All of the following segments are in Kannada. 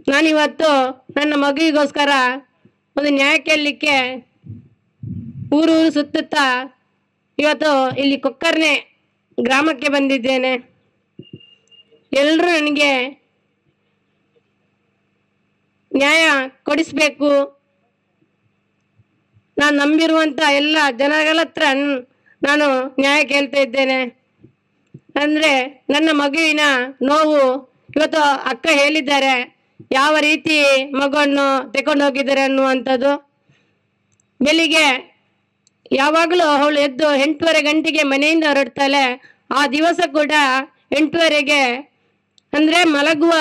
ನಾನಿವತ್ತು ನನ್ನ ಮಗುವಿಗೋಸ್ಕರ ಒಂದು ನ್ಯಾಯ ಕೇಳಲಿಕ್ಕೆ ಊರು ಸುತ್ತುತ್ತಾ ಇವತ್ತು ಇಲ್ಲಿ ಕೊಕ್ಕರ್ನೆ ಗ್ರಾಮಕ್ಕೆ ಬಂದಿದ್ದೇನೆ. ಎಲ್ಲರೂ ನನಗೆ ನ್ಯಾಯ ಕೊಡಿಸ್ಬೇಕು. ನಾನು ನಂಬಿರುವಂಥ ಎಲ್ಲ ಜನಗಳ ಹತ್ರ ನಾನು ನ್ಯಾಯ ಕೇಳ್ತಾ ಇದ್ದೇನೆ. ಅಂದರೆ ನನ್ನ ಮಗುವಿನ ನೋವು ಇವತ್ತು ಅಕ್ಕ ಹೇಳಿದ್ದಾರೆ, ಯಾವ ರೀತಿ ಮಗುವನ್ನು ತಗೊಂಡು ಹೋಗಿದ್ದಾರೆ ಅನ್ನುವಂಥದ್ದು. ಬೆಳಿಗ್ಗೆ ಯಾವಾಗಲೂ ಅವಳು ಎದ್ದು 8:30 ಗಂಟೆಗೆ ಮನೆಯಿಂದ ಹೊರಡ್ತಾಳೆ. ಆ ದಿವಸ ಕೂಡ 8:30ಗೆ ಅಂದರೆ ಮಲಗುವ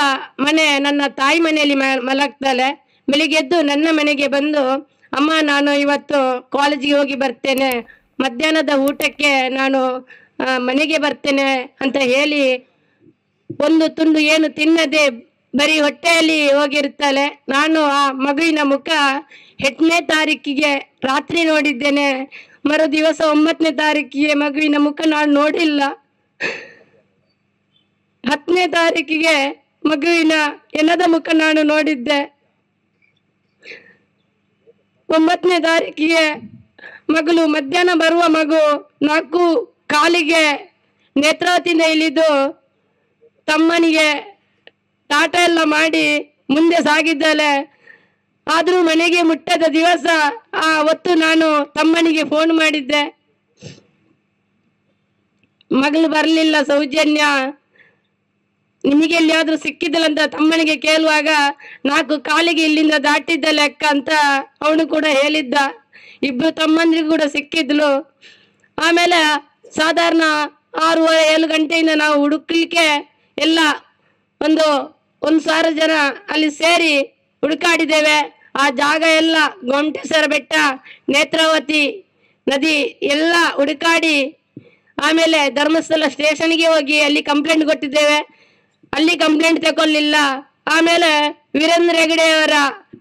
ಮನೆ ನನ್ನ ತಾಯಿ ಮನೆಯಲ್ಲಿ ಮಲಗ್ತಾಳೆ. ಬೆಳಿಗ್ಗೆ ಎದ್ದು ನನ್ನ ಮನೆಗೆ ಬಂದು, ಅಮ್ಮ ನಾನು ಇವತ್ತು ಕಾಲೇಜಿಗೆ ಹೋಗಿ ಬರ್ತೇನೆ, ಮಧ್ಯಾಹ್ನದ ಊಟಕ್ಕೆ ನಾನು ಮನೆಗೆ ಬರ್ತೇನೆ ಅಂತ ಹೇಳಿ ಒಂದು ತುಂಡು ಏನು ತಿನ್ನದೆ ಬರೀ ಹೊಟ್ಟೆಯಲ್ಲಿ ಹೋಗಿರ್ತಾಳೆ. ನಾನು ಆ ಮಗುವಿನ ಮುಖ 8ನೇ ತಾರೀಕಿಗೆ ರಾತ್ರಿ ನೋಡಿದ್ದೇನೆ. ಮರು ದಿವಸ 9ನೇ ತಾರೀಕಿಗೆ ಮಗುವಿನ ಮುಖ ನಾನು ನೋಡಿಲ್ಲ. 10ನೇ ತಾರೀಕಿಗೆ ಮಗುವಿನ ಎನ್ನದ ಮುಖ ನಾನು ನೋಡಿದ್ದೆ. 9ನೇ ತಾರೀಕಿಗೆ ಮಗಳು ಮಧ್ಯಾಹ್ನ ಬರುವ ಮಗು 4:15 ನೇತ್ರಾವತಿಯಿಂದ ಇಳಿದು ತಮ್ಮನಿಗೆ ಟಾಟಾ ಎಲ್ಲ ಮಾಡಿ ಮುಂದೆ ಸಾಗಿದ್ದಾಳೆ. ಆದರೂ ಮನೆಗೆ ಮುಟ್ಟದ ದಿವಸ ಆ ಹೊತ್ತು ನಾನು ತಮ್ಮನಿಗೆ ಫೋನ್ ಮಾಡಿದ್ದೆ, ಮಗಳು ಬರಲಿಲ್ಲ ಸೌಜನ್ಯ, ನಿಮಗೆ ಎಲ್ಲಿಯಾದ್ರೂ ಸಿಕ್ಕಿದ್ದಲ್ಲ ಅಂತ ತಮ್ಮನಿಗೆ ಕೇಳುವಾಗ 4:15 ಇಲ್ಲಿಂದ ದಾಟಿದ್ದ ಲೆಕ್ಕ ಅಂತ ಅವನು ಕೂಡ ಹೇಳಿದ್ದ. ಇಬ್ರು ತಮ್ಮಂದಿರು ಕೂಡ ಸಿಕ್ಕಿದ್ಲು. ಆಮೇಲೆ ಸಾಧಾರಣ 6:30-7 ಗಂಟೆಯಿಂದ ನಾವು ಹುಡುಕ್ಲಿಕ್ಕೆ ಎಲ್ಲ 1,000 ಜನ ಅಲ್ಲಿ ಸೇರಿ ಹುಡುಕಾಡಿದ್ದೇವೆ. ಆ ಜಾಗ ಎಲ್ಲ ಗೊಮ್ಮಟೇಶ್ವರ ಬೆಟ್ಟ, ನೇತ್ರಾವತಿ ನದಿ ಎಲ್ಲ ಹುಡುಕಾಡಿ ಆಮೇಲೆ ಧರ್ಮಸ್ಥಳ ಸ್ಟೇಷನ್ಗೆ ಹೋಗಿ ಅಲ್ಲಿ ಕಂಪ್ಲೇಂಟ್ ಕೊಟ್ಟಿದ್ದೇವೆ. ಅಲ್ಲಿ ಕಂಪ್ಲೇಂಟ್ ತಗೊಳ್ಳಿಲ್ಲ. ಆಮೇಲೆ ವೀರೇಂದ್ರ ಹೆಗಡೆಯವರ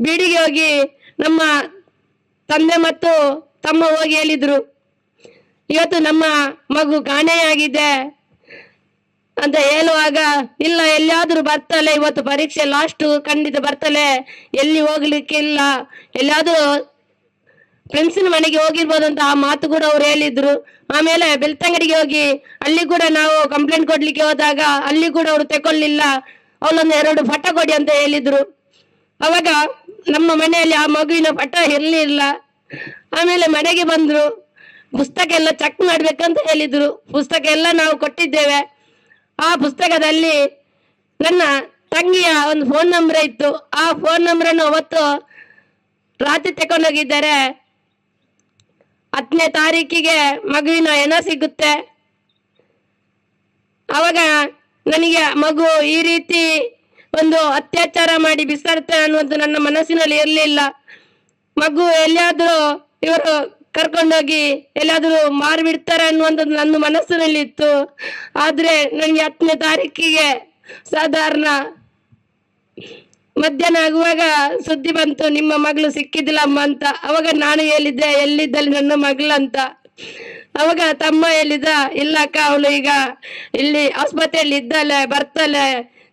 ಬೀಡಿಗೆ ಹೋಗಿ ನಮ್ಮ ತಂದೆ ಮತ್ತು ತಮ್ಮ ಹೋಗಿ ಹೇಳಿದ್ರು, ಇವತ್ತು ನಮ್ಮ ಮಗು ಕಾಣೆಯಾಗಿದೆ ಅಂತ ಹೇಳುವಾಗ, ಇಲ್ಲ ಎಲ್ಲಿಯಾದ್ರೂ ಬರ್ತಾಳೆ, ಇವತ್ತು ಪರೀಕ್ಷೆ ಲಾಸ್ಟ್ ಖಂಡಿತ ಬರ್ತಾಳೆ, ಎಲ್ಲಿ ಹೋಗ್ಲಿಕ್ಕೆ ಇಲ್ಲ, ಎಲ್ಲಾದ್ರೂ ಫ್ರೆಂಡ್ಸಿನ ಮನೆಗೆ ಹೋಗಿರ್ಬೋದು ಅಂತ ಆ ಮಾತು ಕೂಡ ಅವ್ರು ಹೇಳಿದ್ರು. ಆಮೇಲೆ ಬೆಳ್ತಂಗಡಿಗೆ ಹೋಗಿ ಅಲ್ಲಿ ಕೂಡ ನಾವು ಕಂಪ್ಲೇಂಟ್ ಕೊಡ್ಲಿಕ್ಕೆ ಹೋದಾಗ ಅಲ್ಲಿ ಕೂಡ ಅವರು ತಗೊಳ್ಳಿಲ್ಲ. ಅವಳೊಂದು 2 ಫೋಟೋ ಕೊಡಿ ಅಂತ ಹೇಳಿದ್ರು. ಅವಾಗ ನಮ್ಮ ಮನೆಯಲ್ಲಿ ಆ ಮಗುವಿನ ಫೋಟೋ ಇರಲಿಲ್ಲ. ಆಮೇಲೆ ಮನೆಗೆ ಬಂದ್ರು, ಪುಸ್ತಕ ಎಲ್ಲ ಚೆಕ್ ಮಾಡ್ಬೇಕಂತ ಹೇಳಿದ್ರು. ಪುಸ್ತಕ ಎಲ್ಲ ನಾವು ಕೊಟ್ಟಿದ್ದೇವೆ. ಆ ಪುಸ್ತಕದಲ್ಲಿ ನನ್ನ ತಂಗಿಯ ಒಂದು ಫೋನ್ ನಂಬರ್ ಇತ್ತು. ಆ ಫೋನ್ ನಂಬರನ್ನು ಅವತ್ತು ರಾತ್ರಿ ತಗೊಂಡೋಗಿದ್ದಾರೆ. 10ನೇ ತಾರೀಕಿಗೆ ಮಗುವಿನ ಹೆಣ ಸಿಗುತ್ತೆ. ಅವಾಗ ನನಗೆ ಮಗು ಈ ರೀತಿ ಒಂದು ಅತ್ಯಾಚಾರ ಮಾಡಿ ಬಿಸಾಡ್ತಾರೆ ಅನ್ನುವಂಥ ನನ್ನ ಮನಸ್ಸಿನಲ್ಲಿ ಇರಲಿಲ್ಲ. ಮಗು ಎಲ್ಲಿಯಾದ್ರೂ ಇವರು ಕರ್ಕೊಂಡೋಗಿ ಎಲ್ಲಾದ್ರೂ ಮಾರಿಬಿಡ್ತಾರೆ ಅನ್ನುವಂಥದ್ದು ನನ್ನ ಮನಸ್ಸಿನಲ್ಲಿ ಇತ್ತು. ಆದ್ರೆ ನನಗೆ 10ನೇ ತಾರೀಕಿಗೆ ಸಾಧಾರಣ ಮಧ್ಯಾಹ್ನ ಆಗುವಾಗ ಸುದ್ದಿ ಬಂತು, ನಿಮ್ಮ ಮಗಳು ಸಿಕ್ಕಿದ್ದಿಲ್ಲಮ್ಮ ಅಂತ. ಅವಾಗ ನಾನು ಹೇಳಿದ್ದೆ, ಎಲ್ಲಿದ್ದಲ್ಲಿ ನನ್ನ ಮಗಳಂತ. ಅವಾಗ ತಮ್ಮ ಹೇಳಿದ, ಇಲ್ಲ ಅಕ್ಕ, ಅವಳು ಈಗ ಇಲ್ಲಿ ಆಸ್ಪತ್ರೆಯಲ್ಲಿ ಇದ್ದಾಳೆ, ಬರ್ತಾಳೆ,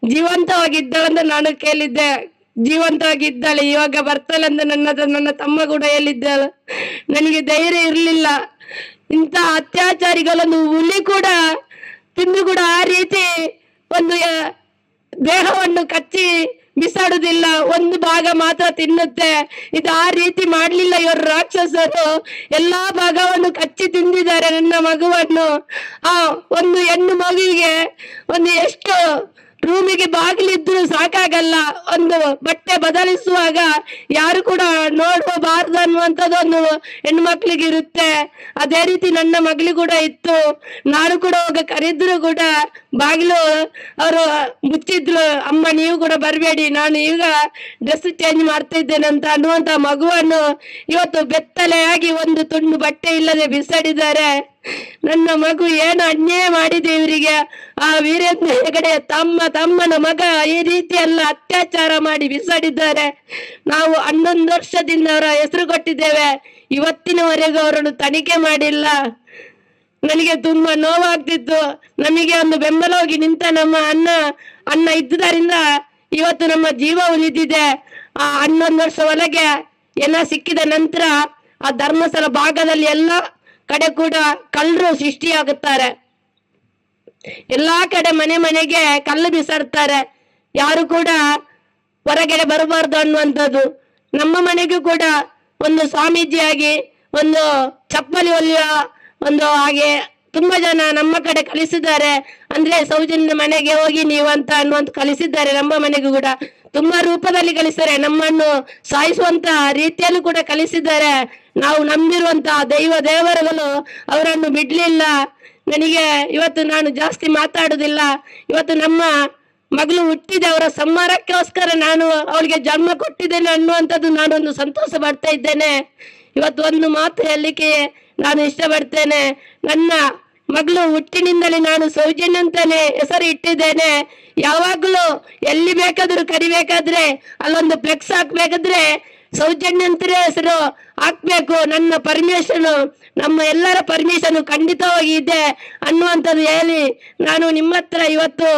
ಜೀವಂತವಾಗಿದ್ದಾಳಂತ ನಾನು ಕೇಳಿದ್ದೆ. ಜೀವಂತವಾಗಿದ್ದಾಳೆ, ಇವಾಗ ಬರ್ತಾಳೆ ಅಂತ ನನ್ನ ತಮ್ಮ ಕೂಡ ಹೇಳಿದ್ದಾಳೆ. ನನಗೆ ಧೈರ್ಯ ಇರಲಿಲ್ಲ. ಇಂಥ ಅತ್ಯಾಚಾರಿಗಳೊಂದು ಹುಲಿ ಕೂಡ ತಿಂದು ಕೂಡ ಆ ರೀತಿ ಒಂದು ದೇಹವನ್ನು ಕಚ್ಚಿ ಬಿಸಾಡುದಿಲ್ಲ, ಒಂದು ಭಾಗ ಮಾತ್ರ ತಿನ್ನುತ್ತೆ. ಇದು ಆ ರೀತಿ ಮಾಡ್ಲಿಲ್ಲ ಇವರು ರಾಕ್ಷಸರು. ಎಲ್ಲಾ ಭಾಗವನ್ನು ಕಚ್ಚಿ ತಿಂದಿದ್ದಾರೆ ನನ್ನ ಮಗುವನ್ನು. ಆ ಒಂದು ಹೆಣ್ಣು ಮಗುವಿಗೆ ಒಂದು ಎಷ್ಟು ರೂಮಿಗೆ ಬಾಗಿಲಿದ್ರು ಸಾಕಾಗಲ್ಲ. ಒಂದು ಬಟ್ಟೆ ಬದಲಿಸುವಾಗ ಯಾರು ಕೂಡ ನೋಡಬಾರ್ದು ಅನ್ನುವಂಥದ್ದೊಂದು ಹೆಣ್ಮಕ್ಳಿಗೆ ಇರುತ್ತೆ. ಅದೇ ರೀತಿ ನನ್ನ ಮಗಳಿಗೆ ಕೂಡ ಇತ್ತು. ನಾನು ಕೂಡ ಹೋಗ ಕರೆದ್ರು ಕೂಡ ಬಾಗಿಲು ಅವರು ಮುಚ್ಚಿದ್ರು. ಅಮ್ಮ ನೀವು ಕೂಡ ಬರಬೇಡಿ, ನಾನು ಈಗ ಡ್ರೆಸ್ ಚೇಂಜ್ ಮಾಡ್ತಾ ಇದ್ದೇನೆ ಅಂತ ಅನ್ನುವಂತ ಮಗುವನ್ನು ಇವತ್ತು ಬೆತ್ತಲೆಯಾಗಿ ಒಂದು ತುಂಡು ಬಟ್ಟೆ ಇಲ್ಲದೆ ಬಿಸಾಡಿದ್ದಾರೆ. ನನ್ನ ಮಗು ಏನು ಅನ್ಯಾಯ ಮಾಡಿದೆ ಇವರಿಗೆ. ಆ ವೀರೇಂದ್ರ ಹೆಗಡೆ ತಮ್ಮನ ಮಗ ಈ ರೀತಿ ಎಲ್ಲ ಅತ್ಯಾಚಾರ ಮಾಡಿ ಬಿಸಾಡಿದ್ದಾರೆ. ನಾವು 11 ವರ್ಷದಿಂದ ಅವರ ಹೆಸರು ಕೊಟ್ಟಿದ್ದೇವೆ. ಇವತ್ತಿನವರೆಗೂ ಅವರನ್ನು ತನಿಖೆ ಮಾಡಿಲ್ಲ. ನನಗೆ ತುಂಬಾ ನೋವಾಗ್ತಿತ್ತು. ನಮಗೆ ಒಂದು ಬೆಂಬಲವಾಗಿ ನಿಂತ ನಮ್ಮ ಅಣ್ಣ ಇದ್ದುದರಿಂದ ಇವತ್ತು ನಮ್ಮ ಜೀವ ಉಳಿದಿದೆ. ಆ 11 ವರ್ಷ ಒಳಗೆ ಎಲ್ಲ ಸಿಕ್ಕಿದ ನಂತರ ಆ ಧರ್ಮಸ್ಥಳ ಭಾಗದಲ್ಲಿ ಎಲ್ಲ ಕಡೆ ಕೂಡ ಕಳ್ಳರು ಸೃಷ್ಟಿಯಾಗುತ್ತಾರೆ. ಎಲ್ಲಾ ಕಡೆ ಮನೆ ಮನೆಗೆ ಕಲ್ಲು ಬಿಸಾಡ್ತಾರೆ. ಯಾರು ಕೂಡ ಹೊರಗಡೆ ಬರಬಾರ್ದು ಅನ್ನುವಂಥದ್ದು. ನಮ್ಮ ಮನೆಗೂ ಕೂಡ ಒಂದು ಸ್ವಾಮೀಜಿಯಾಗಿ ಒಂದು ಚಪ್ಪಲಿ ಹೊಲಿಯುವ ಒಂದು ಹಾಗೆ ತುಂಬಾ ಜನ ನಮ್ಮ ಕಡೆ ಕಲಿಸಿದ್ದಾರೆ. ಅಂದ್ರೆ ಸೌಜನ್ಯ ಮನೆಗೆ ಹೋಗಿ ನೀವು ಅಂತ ಅನ್ನುವಂತ ಕಲಿಸಿದ್ದಾರೆ. ನಮ್ಮ ಮನೆಗೂ ಕೂಡ ತುಂಬಾ ರೂಪದಲ್ಲಿ ಕಲಿಸಿದ್ದಾರೆ. ನಮ್ಮನ್ನು ಸಾಯಿಸುವಂತ ರೀತಿಯಲ್ಲೂ ಕೂಡ ಕಲಿಸಿದ್ದಾರೆ. ನಾವು ನಂಬಿರುವಂತಹ ದೇವರುಗಳು ಅವರನ್ನು ಬಿಡ್ಲಿಲ್ಲ. ನನಗೆ ಇವತ್ತು ನಾನು ಜಾಸ್ತಿ ಮಾತಾಡುದಿಲ್ಲ. ಇವತ್ತು ನಮ್ಮ ಮಗಳು ಹುಟ್ಟಿದೆ, ಅವರ ಸಂಹಾರಕ್ಕೋಸ್ಕರ ನಾನು ಅವಳಿಗೆ ಜನ್ಮ ಕೊಟ್ಟಿದ್ದೇನೆ ಅನ್ನುವಂಥದ್ದು ನಾನೊಂದು ಸಂತೋಷ ಪಡ್ತಾ ಇದ್ದೇನೆ. ಇವತ್ತು ಒಂದು ಮಾತು ಹೇಳಲಿಕ್ಕೆ ನಾನು ಇಷ್ಟಪಡ್ತೇನೆ. ನನ್ನ ಮಗಳು ಹುಟ್ಟಿನಿಂದಲೇ ನಾನು ಸೌಜನ್ಯ ಅಂತಾನೆ ಹೆಸರು ಇಟ್ಟಿದ್ದೇನೆ. ಯಾವಾಗಲೂ ಎಲ್ಲಿ ಬೇಕಾದ್ರೂ ಕರಿಬೇಕಾದ್ರೆ ಅಲ್ಲೊಂದು ಫ್ಲೆಕ್ಸ್ ಹಾಕ್ಬೇಕಾದ್ರೆ ಸೌಜನ್ಯ ಅಂತಲೇ ಹೆಸರು ಹಾಕ್ಬೇಕು. ನನ್ನ ಪರ್ಮಿಷನ್, ನಮ್ಮ ಎಲ್ಲರ ಪರ್ಮಿಷನ್ ಖಂಡಿತವಾಗಿ ಇದೆ ಅನ್ನುವಂಥದ್ದು ಹೇಳಿ ನಾನು ನಿಮ್ಮ ಹತ್ರ ಇವತ್ತು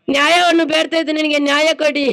ನ್ಯಾಯವನ್ನು ಬೇಡ್ತಾ ಇದ್ದೇನೆ. ನನಗೆ ನ್ಯಾಯ ಕೊಡಿ.